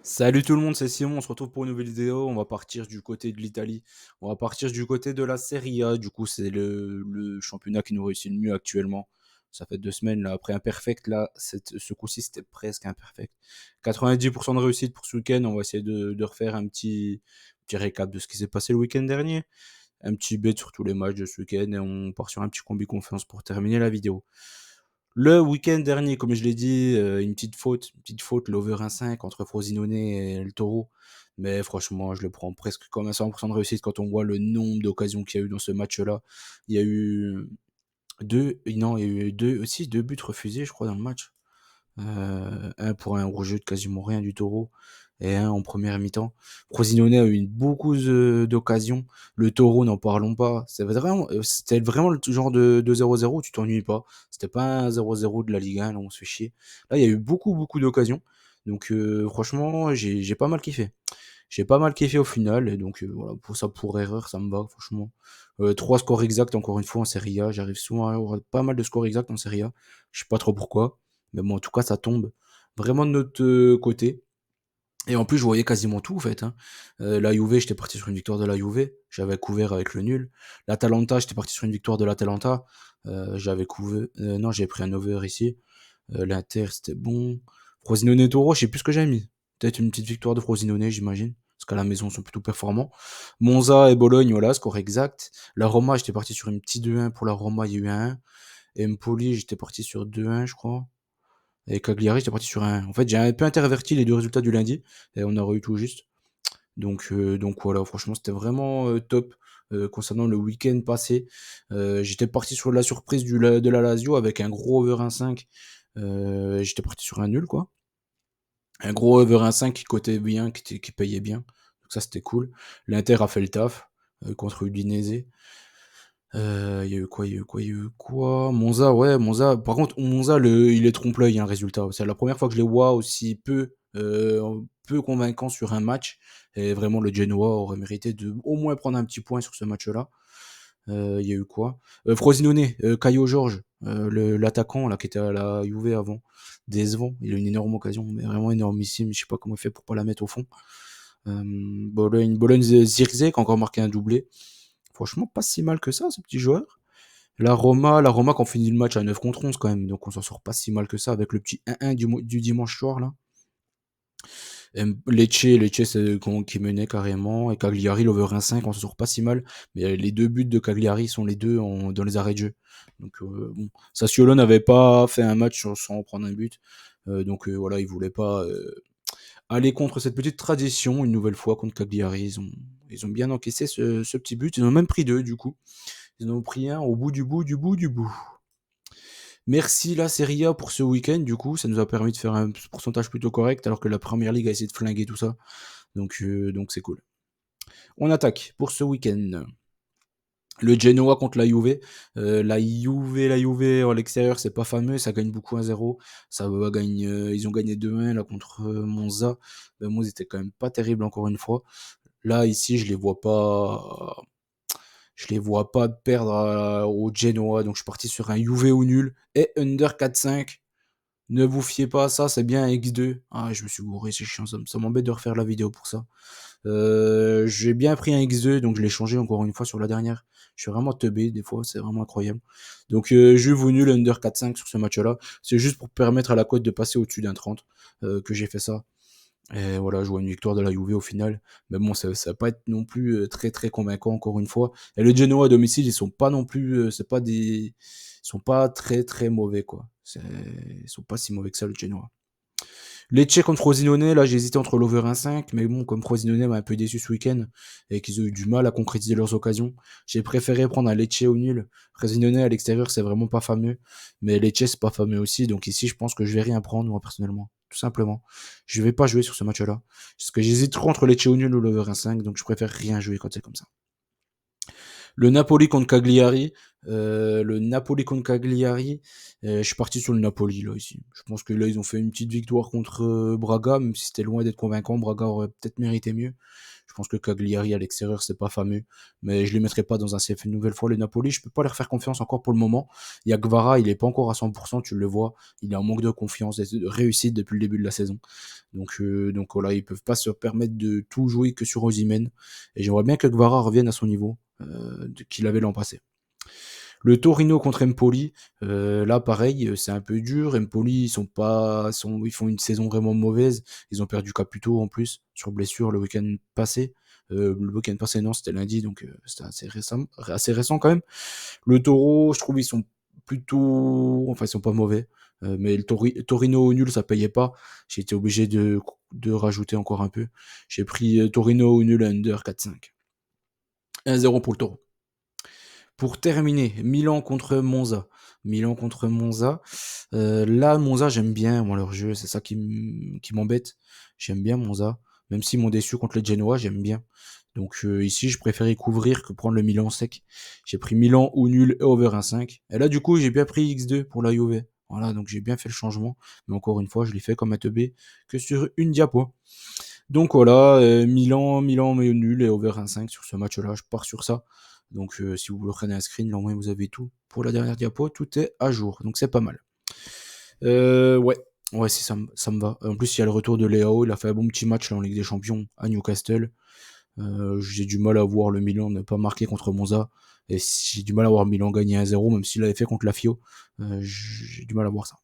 Salut tout le monde, c'est Simon, on se retrouve pour une nouvelle vidéo. On va partir du côté de l'Italie. On va partir du côté de la Serie A. Du coup, c'est le championnat qui nous réussit le mieux actuellement. Ça fait 2 semaines là, après imperfect. Là, ce coup-ci, c'était presque imperfect. 90% de réussite pour ce week-end. On va essayer de refaire un petit récap de ce qui s'est passé le week-end dernier. Un petit bet sur tous les matchs de ce week-end. Et on part sur un petit combi confiance pour terminer la vidéo. Le week-end dernier, comme je l'ai dit, une petite faute, l'over 1,5 entre Frosinone et le Taureau. Mais franchement, je le prends presque comme un 100% de réussite quand on voit le nombre d'occasions qu'il y a eu dans ce match-là. Il y a eu non, il y a eu deux buts refusés, je crois, dans le match. Un pour un hors-jeu de quasiment rien du Taureau et un en première mi-temps. Frosinone a eu beaucoup d'occasions. Le Taureau, n'en parlons pas. C'était vraiment le genre de 0-0 où tu t'ennuies pas. C'était pas un 0-0 de la Ligue 1, là, on se fait chier. Là, il y a eu beaucoup d'occasions. Donc, franchement, j'ai pas mal kiffé. J'ai pas mal kiffé au final. Et donc, voilà, pour ça, pour erreur, ça me va, franchement. 3 scores exacts, encore une fois, en Serie A. J'arrive souvent à avoir pas mal de scores exacts en Serie A. Je sais pas trop pourquoi. Mais bon, en tout cas, ça tombe vraiment de notre côté. Et en plus, je voyais quasiment tout, en fait. Hein. La Juve, j'étais parti sur une victoire de la Juve. J'avais couvert avec le nul. L'Atalanta, j'étais parti sur une victoire de l'Atalanta. J'avais couvert. Non, j'ai pris un over ici. L'Inter, c'était bon. Frosinone Toro, je sais plus ce que j'ai mis. Peut-être une petite victoire de Frosinone, j'imagine. Parce qu'à la maison, ils sont plutôt performants. Monza et Bologne, voilà, score exact. La Roma, j'étais parti sur une petite 2-1. Pour la Roma, il y a eu un 1. Empoli, j'étais parti sur 2-1, je crois. Et Cagliari, j'étais parti sur un. En fait, j'ai un peu interverti les deux résultats du lundi. Et on a eu tout juste. Donc voilà, franchement, c'était vraiment top. Concernant le week-end passé, j'étais parti sur la surprise de la Lazio avec un gros over 1,5. J'étais parti sur un nul, quoi. Un gros over 1,5 qui cotait bien, qui payait bien. Donc ça, c'était cool. L'Inter a fait le taf contre Udinese. Il y a eu quoi, il y a eu quoi, il y a eu quoi? Monza, ouais, Monza. Par contre, Monza, il est trompe-l'œil, un résultat. C'est la première fois que je les vois aussi peu convaincants sur un match. Et vraiment, le Genoa aurait mérité de au moins prendre un petit point sur ce match-là. Il y a eu quoi? Frosinone, Caio Jorge, l'attaquant là qui était à la Juve avant, décevant. Il a une énorme occasion, mais vraiment énormissime. Je sais pas comment il fait pour pas la mettre au fond. Bologne Zirkzee qui a encore marqué un doublé. Franchement, pas si mal que ça, ce petit joueur. La Roma qui ont fini le match à 9 contre 11 quand même, donc on s'en sort pas si mal que ça avec le petit 1-1 du dimanche soir là. Lecce c'est qui menait carrément, et Cagliari l'over 1,5, on s'en sort pas si mal, mais les deux buts de Cagliari sont les deux dans les arrêts de jeu. Donc bon, Sassuolo n'avait pas fait un match sans prendre un but, donc voilà, ils voulaient pas aller contre cette petite tradition une nouvelle fois contre Cagliari. Ils ont bien encaissé ce petit but, ils en ont même pris deux du coup. Ils en ont pris un au bout du bout du bout du bout. Merci la Serie A pour ce week-end, du coup, ça nous a permis de faire un pourcentage plutôt correct, alors que la Première Ligue a essayé de flinguer tout ça. Donc c'est cool. On attaque pour ce week-end. Le Genoa contre la Juve. La Juve à l'extérieur, c'est pas fameux, ça gagne beaucoup 1-0. Ils ont gagné 2-1 là contre Monza. Ben, Monza était quand même pas terrible encore une fois. Là, ici, je les vois pas perdre au Genoa, donc je suis parti sur un Juve au nul et under 4,5. Ne vous fiez pas à ça, c'est bien un X2. Ah, je me suis gouré, c'est chiant, ça m'embête de refaire la vidéo pour ça. J'ai bien pris un X2, donc je l'ai changé encore une fois sur la dernière. Je suis vraiment teubé, des fois, c'est vraiment incroyable. Donc, Juve ou nul under 4,5 sur ce match-là. C'est juste pour permettre à la cote de passer au-dessus d'un 30 que j'ai fait ça. Et voilà, je vois une victoire de la Juve au final. Mais bon, ça va pas être non plus très très convaincant encore une fois. Et le Genoa à domicile, ils sont pas non plus, ils sont pas très très mauvais quoi. Ils sont pas si mauvais que ça le Genoa. Lecce contre Frosinone, là j'ai hésité entre l'over 1,5, mais bon, comme Frosinone m'a un peu déçu ce week-end et qu'ils ont eu du mal à concrétiser leurs occasions, j'ai préféré prendre un Lecce au nul. Frosinone à l'extérieur, c'est vraiment pas fameux, mais Lecce c'est pas fameux aussi, donc ici je pense que je vais rien prendre moi personnellement, tout simplement. Je vais pas jouer sur ce match-là, parce que j'hésite trop entre Lecce au nul ou l'over 1,5, donc je préfère rien jouer quand c'est comme ça. Le Napoli contre Cagliari. Je suis parti sur le Napoli là ici. Je pense que ils ont fait une petite victoire contre Braga, même si c'était loin d'être convaincant. Braga aurait peut-être mérité mieux. pense que Cagliari à l'extérieur, c'est pas fameux, mais je les mettrai pas dans un CF une nouvelle fois. Le Napoli, je peux pas leur faire confiance encore pour le moment. Il y a Gvara, il est pas encore à 100%, tu le vois. Il est en manque de confiance, de réussite depuis le début de la saison. Donc voilà, ils peuvent pas se permettre de tout jouer que sur Osimhen. Et j'aimerais bien que Gvara revienne à son niveau qu'il avait l'an passé. Le Torino contre Empoli, là pareil, c'est un peu dur. Empoli, ils font une saison vraiment mauvaise. Ils ont perdu Caputo en plus sur blessure le week-end passé. Le week-end passé, non, c'était lundi, donc c'était assez récent quand même. Le Toro, je trouve ils sont plutôt, enfin ils sont pas mauvais, mais le Torino au nul ça payait pas. J'ai été obligé de rajouter encore un peu. J'ai pris Torino au nul under 4-5. 1-0 pour le Toro. Pour terminer, Milan contre Monza. Milan contre Monza. Là, Monza, j'aime bien moi, leur jeu. C'est ça qui m'embête. J'aime bien Monza. Même s'ils m'ont déçu contre les Genoa, j'aime bien. Donc ici, je préférais couvrir que prendre le Milan sec. J'ai pris Milan ou nul et over 1,5. Et là, du coup, j'ai bien pris X2 pour la Juve. Voilà, donc j'ai bien fait le changement. Mais encore une fois, je l'ai fait comme un teubé que sur une diapo. Donc voilà, Milan mais au nul et over 1,5 sur ce match-là. Je pars sur ça. Donc si vous voulez prenez un screen, là au moins vous avez tout. Pour la dernière diapo, tout est à jour. Donc c'est pas mal. Ouais. Ouais, si ça me va. En plus, il y a le retour de Léao. Il a fait un bon petit match là, en Ligue des Champions à Newcastle. J'ai du mal à voir le Milan ne pas marquer contre Monza. Et j'ai du mal à voir Milan gagner 1-0, même s'il l'avait fait contre la Fio. J'ai du mal à voir ça.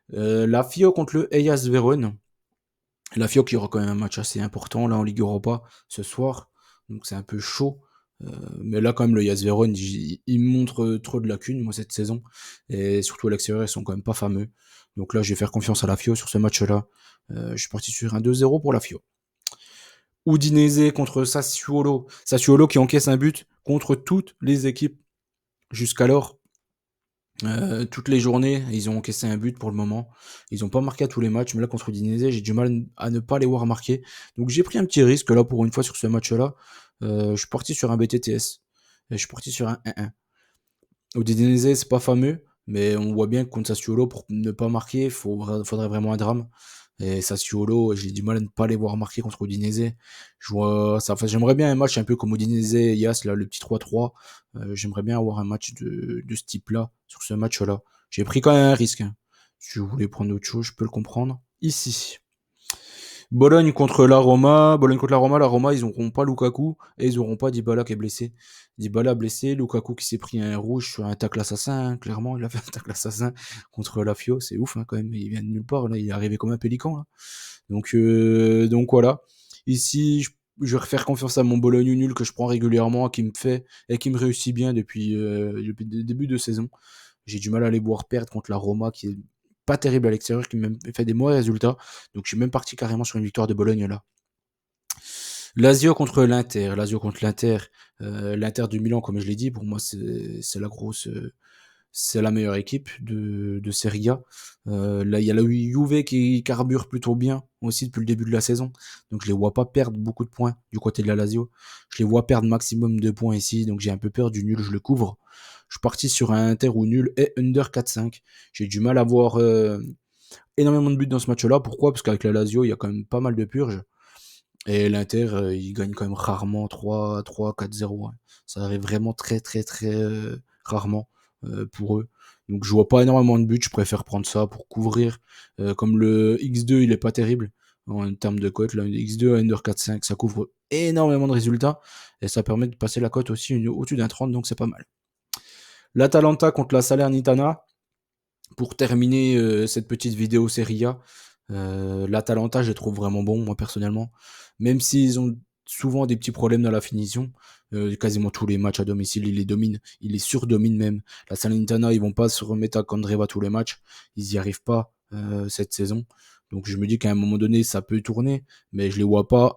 La Fio contre le Hellas Vérone. La Fio qui aura quand même un match assez important là en Ligue Europa ce soir. Donc c'est un peu chaud. Mais là, quand même, le Hellas Vérone, il montre trop de lacunes, moi, cette saison. Et surtout à l'extérieur, ils sont quand même pas fameux. Donc là, je vais faire confiance à la Fio sur ce match-là. Je suis parti sur un 2-0 pour la Fio. Udinese contre Sassuolo. Sassuolo qui encaisse un but contre toutes les équipes jusqu'alors. Toutes les journées, ils ont encaissé un but pour le moment. Ils n'ont pas marqué à tous les matchs, mais là contre Udinese, j'ai du mal à ne pas les voir marquer. Donc j'ai pris un petit risque là pour une fois sur ce match-là. Je suis parti sur un BTTS. Et je suis parti sur un 1-1. Udinese, c'est pas fameux, mais on voit bien que contre Sassuolo, pour ne pas marquer, faudrait vraiment un drame. Et Sassuolo, j'ai du mal à ne pas les voir marquer contre Udinese. J'aimerais bien un match un peu comme Udinese et Yas, là, le petit 3-3. J'aimerais bien avoir un match de ce type-là, sur ce match-là. J'ai pris quand même un risque, hein. Si vous voulez prendre autre chose, je peux le comprendre. Ici. Bologne contre la Roma. La Roma, ils n'auront pas Lukaku et ils n'auront pas Dybala qui est blessé. Dybala blessé, Lukaku qui s'est pris un rouge sur un tacle assassin, hein, clairement, il a fait un tacle assassin contre la Fio, c'est ouf hein, quand même, il vient de nulle part, là, il est arrivé comme un pélican. Là. Donc voilà. Ici, je vais refaire confiance à mon Bologne nul que je prends régulièrement, qui me fait et qui me réussit bien depuis le début de saison. J'ai du mal à les voir perdre contre la Roma qui est pas terrible à l'extérieur, qui même fait des mauvais résultats. Donc je suis même parti carrément sur une victoire de Bologne là. Lazio contre l'Inter. Lazio contre l'Inter. L'Inter du Milan, comme je l'ai dit, pour moi c'est la grosse. C'est la meilleure équipe de Serie A. Là, il y a la Juve qui carbure plutôt bien aussi depuis le début de la saison. Donc je les vois pas perdre beaucoup de points du côté de la Lazio. Je les vois perdre maximum de points ici. Donc j'ai un peu peur du nul, je le couvre. Je suis parti sur un Inter ou nul et under 4-5. J'ai du mal à voir énormément de buts dans ce match-là. Pourquoi? Parce qu'avec la Lazio, il y a quand même pas mal de purges. Et l'Inter, il gagne quand même rarement 3-4-0. Hein. Ça arrive vraiment très très très rarement pour eux. Donc je vois pas énormément de buts, je préfère prendre ça pour couvrir. Comme le X2, il est pas terrible en termes de cote. Là, le X2 à Under 4-5, ça couvre énormément de résultats. Et ça permet de passer la cote aussi au-dessus d'un 30, donc c'est pas mal. L'Atalanta contre la Salernitana. Pour terminer cette petite vidéo Serie A, l'Atalanta, je les trouve vraiment bons, moi personnellement. Même s'ils ont souvent des petits problèmes dans la finition, quasiment tous les matchs à domicile, ils les dominent, ils les surdominent même. La Salernitana, ils vont pas se remettre à Candreva tous les matchs, ils y arrivent pas cette saison. Donc je me dis qu'à un moment donné, ça peut tourner, mais je les vois pas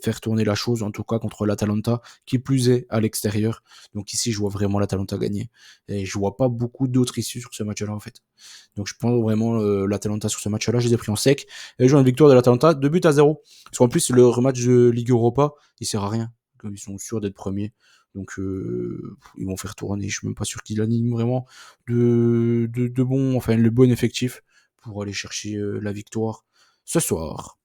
faire tourner la chose, en tout cas contre l'Atalanta, qui plus est à l'extérieur. Donc ici, je vois vraiment l'Atalanta gagner. Et je vois pas beaucoup d'autres issues sur ce match-là, en fait. Donc je prends vraiment l'Atalanta sur ce match-là, je les ai pris en sec. Et je joue une victoire de l'Atalanta, 2-0. Parce qu'en plus, le rematch de Ligue Europa, il sert à rien. Ils sont sûrs d'être premiers. Donc ils vont faire tourner. Je suis même pas sûr qu'ils alignent vraiment de bons, enfin le bon effectif pour aller chercher la victoire ce soir.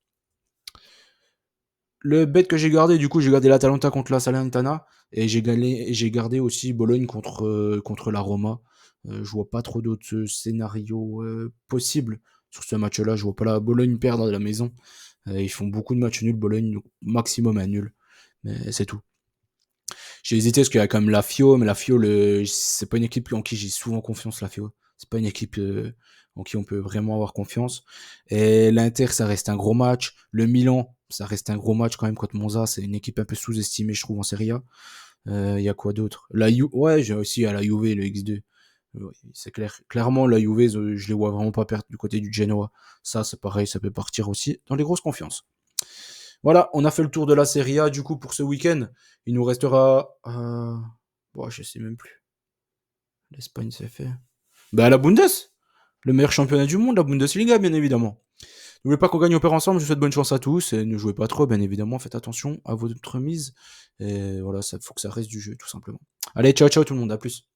Le bet que j'ai gardé, du coup, j'ai gardé l'Atalanta contre la Salernitana et j'ai gardé aussi Bologne contre la Roma. Je vois pas trop d'autres scénarios possibles sur ce match-là. Je vois pas la Bologne perdre à la maison. Ils font beaucoup de matchs nuls, Bologne, donc maximum à nul. Mais c'est tout. J'ai hésité parce qu'il y a quand même la Fio, mais la Fio, c'est pas une équipe en qui j'ai souvent confiance, la Fio. C'est pas une équipe en qui on peut vraiment avoir confiance. Et l'Inter, ça reste un gros match. Le Milan, ça reste un gros match quand même contre Monza. C'est une équipe un peu sous-estimée, je trouve, en Serie A. Il y a quoi d'autre? Ouais, j'ai aussi à la Juve, le X2. Ouais, c'est clair. Clairement, la Juve, je les vois vraiment pas perdre du côté du Genoa. Ça, c'est pareil, ça peut partir aussi dans les grosses confiances. Voilà, on a fait le tour de la Serie A du coup pour ce week-end. Il nous restera. Bon, je sais même plus. L'Espagne, c'est fait. Bah, la Bundes, le meilleur championnat du monde, la Bundesliga, bien évidemment. N'oubliez pas qu'on gagne, on perd ensemble. Je vous souhaite bonne chance à tous. Et ne jouez pas trop, bien évidemment. Faites attention à votre mise. Et voilà, ça faut que ça reste du jeu, tout simplement. Allez, ciao, ciao tout le monde. À plus.